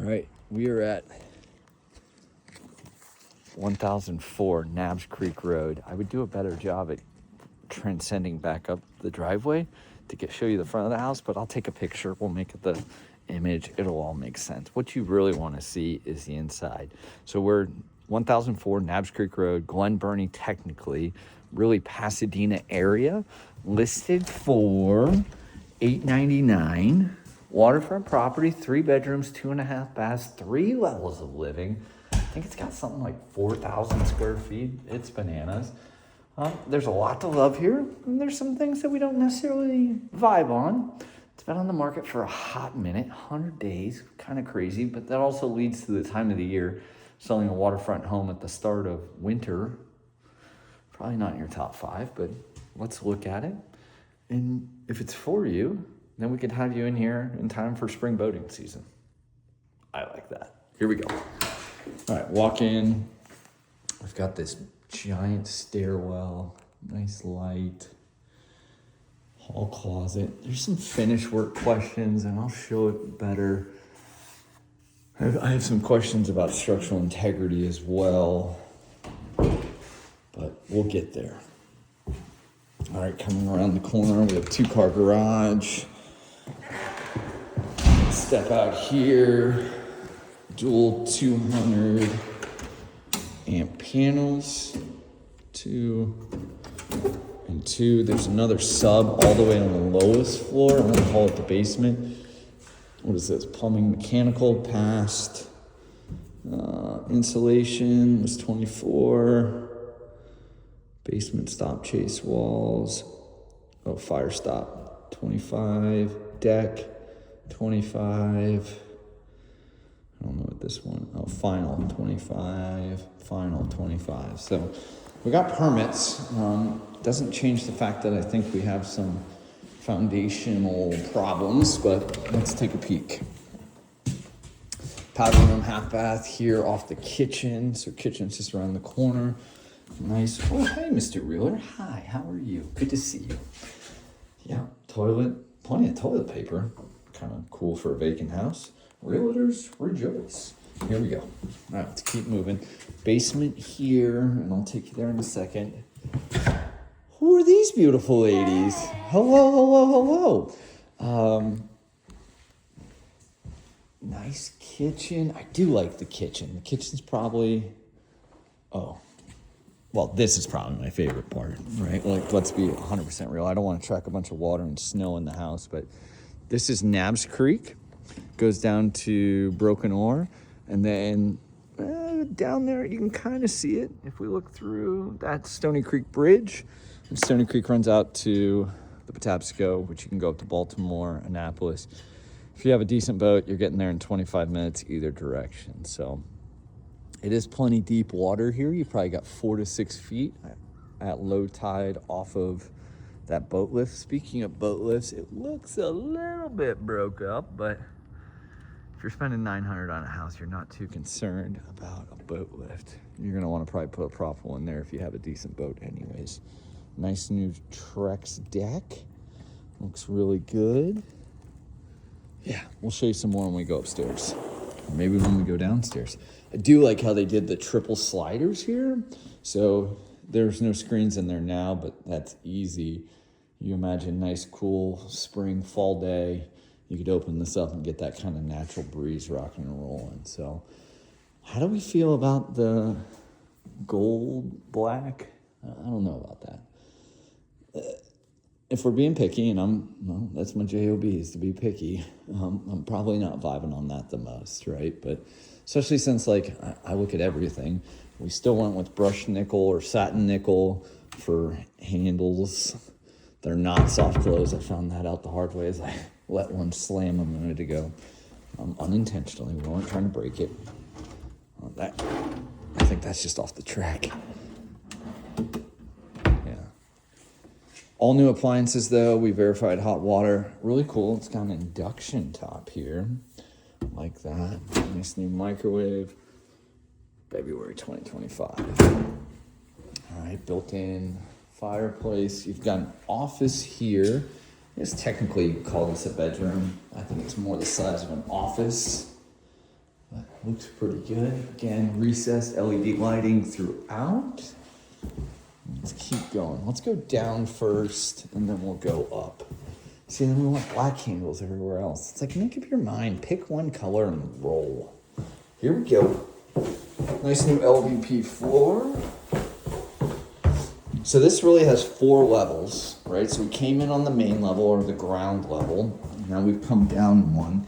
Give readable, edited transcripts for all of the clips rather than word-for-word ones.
right, we are at 1004 Nabbs Creek Road. I would do a better job at transcending back up the driveway to show you the front of the house, but I'll take a picture. We'll make it the image. It'll all make sense. What you really want to see is the inside. So we're 1004 Nabbs Creek Road, Glen, Burnie, technically, really Pasadena area, listed for $899. Waterfront property, 3 bedrooms, 2.5 baths, 3 levels of living. I think it's got something like 4,000 square feet. It's bananas. There's a lot to love here, and there's some things that we don't necessarily vibe on. It's been on the market for a hot minute, 100 days, kind of crazy, but that also leads to the time of the year. Selling a waterfront home at the start of winter, probably not in your top 5, but let's look at it. And if it's for you, then we could have you in here in time for spring boating season. I like that. Here we go. All right, walk in. We've got this giant stairwell, nice light, hall closet. There's some finish work questions, and I'll show it better. I have some questions about structural integrity as well, but we'll get there. All right, coming around the corner, we have 2-car garage. Step out here, dual 200 amp panels, 2 and 2. There's another sub all the way on the lowest floor. I'm gonna call it the basement. What is this? Plumbing, mechanical, past. Insulation was 24. Basement stop chase walls. Oh, fire stop, 25. Deck, 25. I don't know what this one. Oh, final 25. Final 25. So we got permits. Doesn't change the fact that I think we have some foundational problems, but let's take a peek. Powder room, half bath here off the kitchen. So kitchen's just around the corner. Nice. Oh, hey, Mr. Realtor. Hi, how are you? Good to see you. Yeah, toilet, plenty of toilet paper. Kind of cool for a vacant house. Realtors rejoice. Here we go. All right, let's keep moving. Basement here, and I'll take you there in a second. Who are these beautiful ladies? Hello, hello, hello. Nice kitchen. I do like the kitchen. The kitchen's probably, well, this is probably my favorite part, right? Like, let's be 100% real. I don't want to track a bunch of water and snow in the house, but this is Nabbs Creek. Goes down to Broken Oar, and then down there you can kind of see it if we look through that Stoney Creek Bridge. And Stoney Creek runs out to the Patapsco, which you can go up to Baltimore, Annapolis. If you have a decent boat, you're getting there in 25 minutes either direction. So it is plenty deep water here. You probably got 4 to 6 feet at low tide off of that boat lift. Speaking of boat lifts, it looks a little bit broke up, but if you're spending $900 on a house, you're not too concerned about a boat lift. You're gonna wanna probably put a prop one there if you have a decent boat anyways. Nice new Trex deck. Looks really good. Yeah, we'll show you some more when we go upstairs. Or maybe when we go downstairs. I do like how they did the triple sliders here. So there's no screens in there now, but that's easy. You imagine nice, cool spring, fall day. You could open this up and get that kind of natural breeze rocking and rolling. So how do we feel about the gold black? I don't know about that. If we're being picky, and that's my JOB, is to be picky. I'm probably not vibing on that the most, right? But especially since, like, I look at everything. We still went with brushed nickel or satin nickel for handles. They're not soft close. I found that out the hard way as I let one slam a minute ago. Unintentionally. We weren't trying to break it. I think that's just off the track. Yeah. All new appliances, though. We verified hot water. Really cool. It's got an induction top here. Like that. Nice new microwave. February 2025. All right, built-in fireplace. You've got an office here. It's technically called this a bedroom. I think it's more the size of an office. Looks pretty good. Again, recessed LED lighting throughout. Let's keep going. Let's go down first, and then we'll go up. See, then we want black handles everywhere else. It's like, make up your mind. Pick one color and roll. Here we go. Nice new LVP floor. So this really has 4 levels, right? So we came in on the main level or the ground level. Now we've come down one.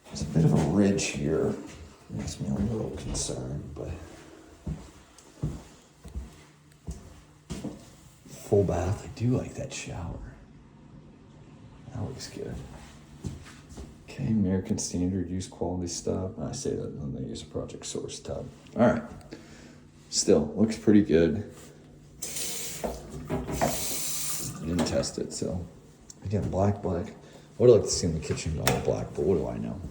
There's a bit of a ridge here. Makes me a little concerned, but full bath. I do like that shower. That looks good. Okay, American Standard use quality stuff. I say that when they use a project source tub. All right. Still looks pretty good. I didn't test it, so again, black. I would like to see in the kitchen all black, but what do I know?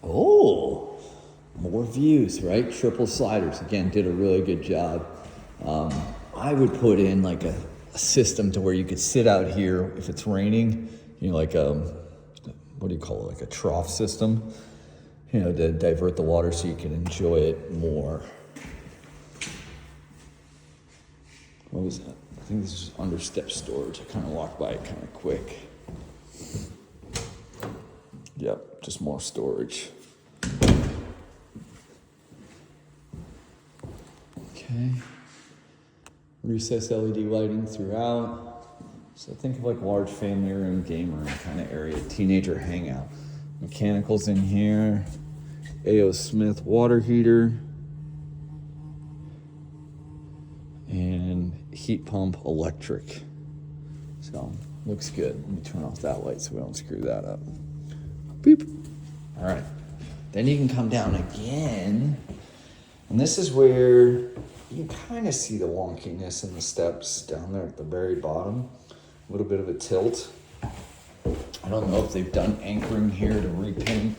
Oh, more views, right? Triple sliders. Again, did a really good job. I would put in like a system to where you could sit out here if it's raining, you know, like what do you call it? Like a trough system, you know, to divert the water so you can enjoy it more. What was that? I think this is under step storage. I kind of walked by it kind of quick. Yep, just more storage. Okay. Recessed LED lighting throughout. So think of like large family room, game room kind of area, teenager hangout. Mechanicals in here. A.O. Smith water heater. And heat pump electric. So looks good. Let me turn off that light so we don't screw that up. Beep. All right. Then you can come down again. And this is where you can kind of see the wonkiness in the steps down there at the very bottom. A little bit of a tilt. I don't know if they've done anchoring here to repin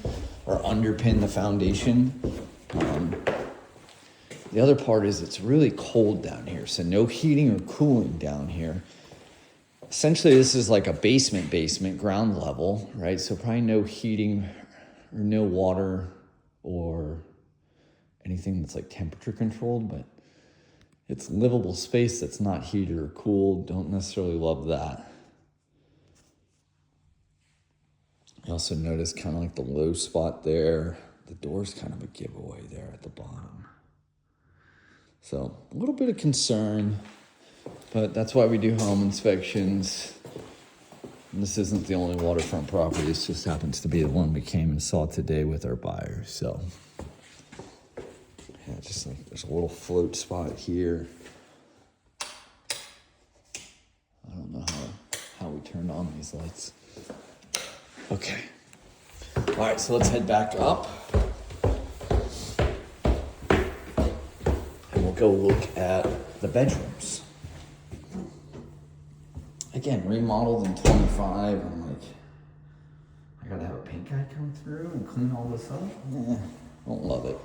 or underpin the foundation. The other part is it's really cold down here, so no heating or cooling down here. Essentially, this is like a basement, ground level, right? So probably no heating or no water or anything that's like temperature controlled, but it's livable space that's not heated or cooled. Don't necessarily love that. I also notice kind of like the low spot there. The door's kind of a giveaway there at the bottom. So a little bit of concern, but that's why we do home inspections. And this isn't the only waterfront property. This just happens to be the one we came and saw today with our buyers. So yeah, just like there's a little float spot here. I don't know how we turned on these lights. Okay. All right, so let's head back up. And we'll go look at the bedrooms. Again, remodeled in 25. I'm like, I gotta have a paint guy come through and clean all this up? Won't love it.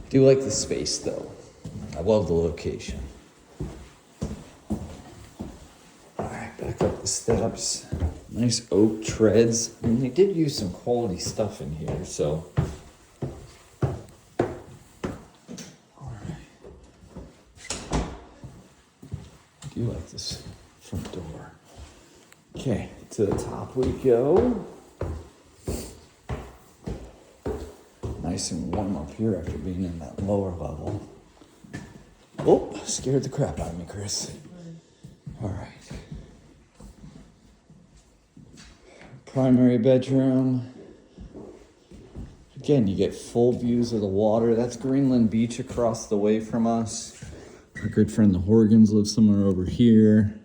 Do like the space though. I love the location. All right, back up the steps. Nice oak treads. And they did use some quality stuff in here, so. All right. I do like this front door. Okay, to the top we go. Nice and warm up here after being in that lower level. Oh, scared the crap out of me, Chris. All right. Primary bedroom. Again, you get full views of the water. That's Greenland Beach across the way from us. Our good friend the Horgans live somewhere over here.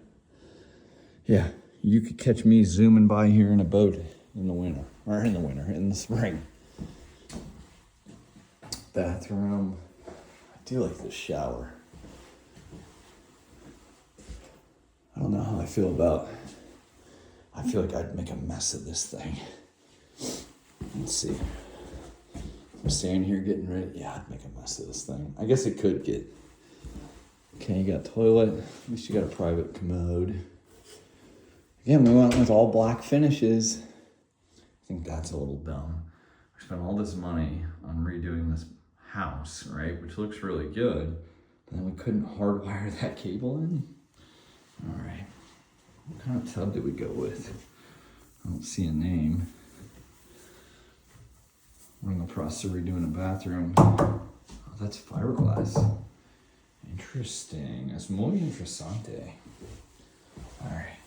Yeah, you could catch me zooming by here in a boat in the spring. Bathroom. I do like this shower. I don't know how I feel like I'd make a mess of this thing. Let's see. I'm standing here getting ready. Yeah, I'd make a mess of this thing. I guess it could get. Okay, you got a toilet. At least you got a private commode. Again, we went with all black finishes. I think that's a little dumb. We spent all all this money on redoing this house, right? Which looks really good. But then we couldn't hardwire that cable in. All right. What kind of tub did we go with? I don't see a name. We're in the process of redoing a bathroom. Oh, that's fiberglass. Interesting. Es muy interesante. All right.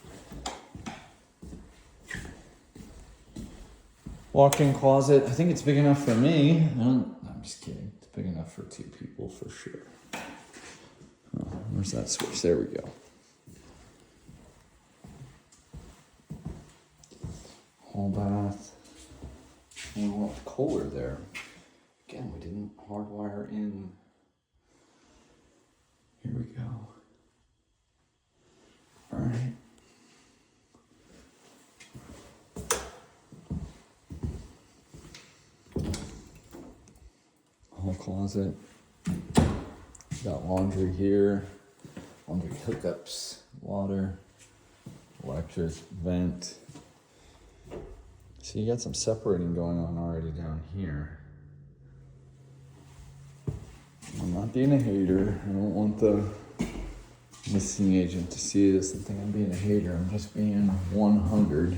Walk-in closet. I think it's big enough for me. I'm just kidding. It's big enough for 2 people for sure. Oh, where's that switch? There we go. Hall bath. We want Kohler there. Again, we didn't hardwire in. Here we go. All right. Hall closet. Got laundry here. Laundry hookups. Water. Electric vent. So you got some separating going on already down here. I'm not being a hater. I don't want the listing agent to see this and think I'm being a hater. I'm just being 100.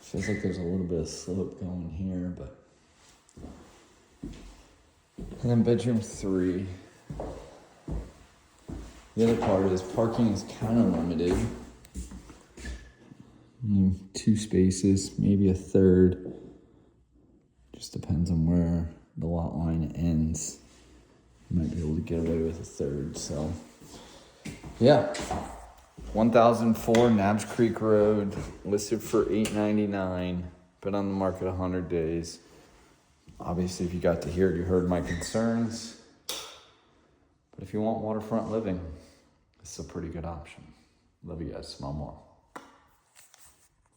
Feels like there's a little bit of slope going here, but. And then bedroom 3. The other part is parking is kind of limited. 2 spaces, maybe a third. Just depends on where the lot line ends. You might be able to get away with a third. So, yeah, 1004 Nabbs Creek Road, listed for $899. Been on the market 100 days. Obviously, if you got to hear it, you heard my concerns. But if you want waterfront living, it's a pretty good option. Love you guys. Smell more.